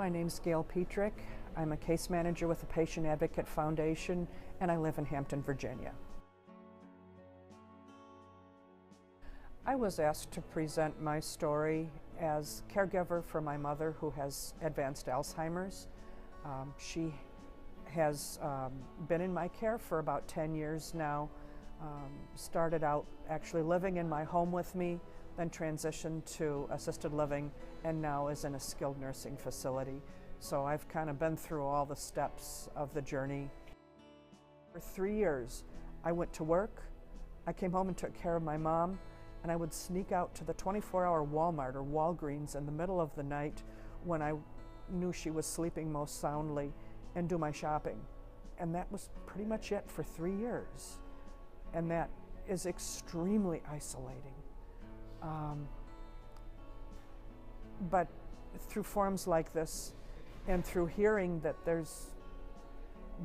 My name's Gayle Petrick. I'm a case manager with the Patient Advocate Foundation, and I live in Hampton, Virginia. I was asked to present my story as caregiver for my mother who has advanced Alzheimer's. She has been in my care for about 10 years now. Started out actually living in my home with me, then transitioned to assisted living, and now is in a skilled nursing facility. So I've kind of been through all the steps of the journey. For 3 years, I went to work, I came home and took care of my mom, and I would sneak out to the 24-hour Walmart or Walgreens in the middle of the night when I knew she was sleeping most soundly and do my shopping. And that was pretty much it for 3 years. And that is extremely isolating. But through forums like this and through hearing that there's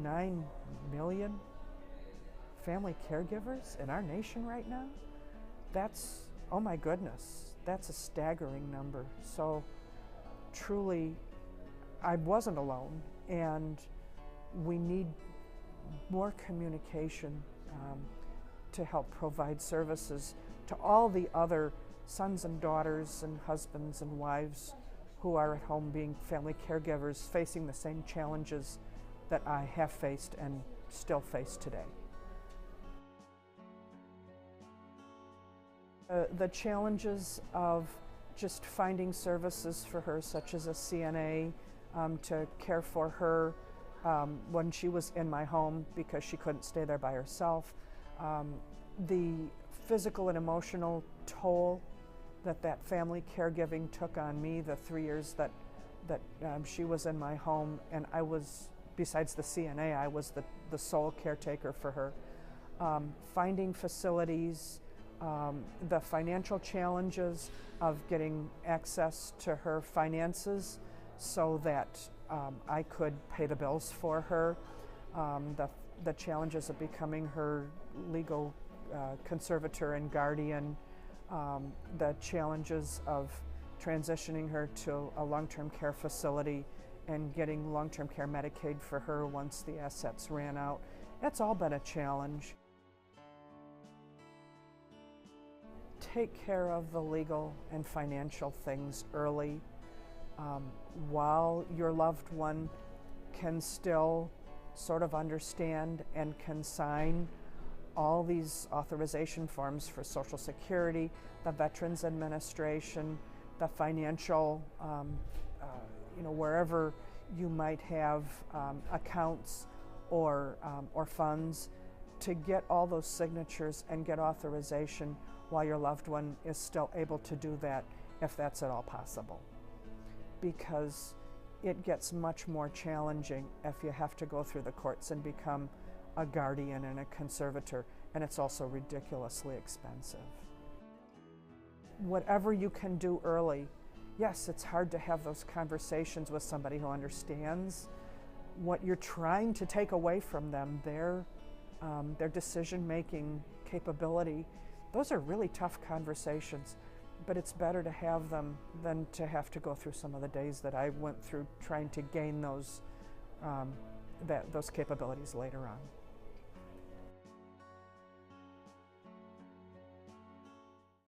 9 million family caregivers in our nation right now, that's, oh my goodness, that's a staggering number. So truly, I wasn't alone, and we need more communication to help provide services to all the other sons and daughters and husbands and wives who are at home being family caregivers, facing the same challenges that I have faced and still face today. The challenges of just finding services for her, such as a CNA, to care for her when she was in my home because she couldn't stay there by herself. The physical and emotional toll that family caregiving took on me, the 3 years that she was in my home, and I was, besides the CNA, I was the sole caretaker for her. Finding facilities, the financial challenges of getting access to her finances so that I could pay the bills for her, the challenges of becoming her legal conservator and guardian, the challenges of transitioning her to a long-term care facility and getting long-term care Medicaid for her once the assets ran out. That's all been a challenge. Take care of the legal and financial things early while your loved one can still sort of understand and can sign all these authorization forms for Social Security, the Veterans Administration, the financial, wherever you might have accounts or funds, to get all those signatures and get authorization while your loved one is still able to do that, if that's at all possible. Because it gets much more challenging if you have to go through the courts and become a guardian and a conservator, and it's also ridiculously expensive. Whatever you can do early, yes, it's hard to have those conversations with somebody who understands what you're trying to take away from them, their decision-making capability. Those are really tough conversations, but it's better to have them than to have to go through some of the days that I went through trying to gain those capabilities later on.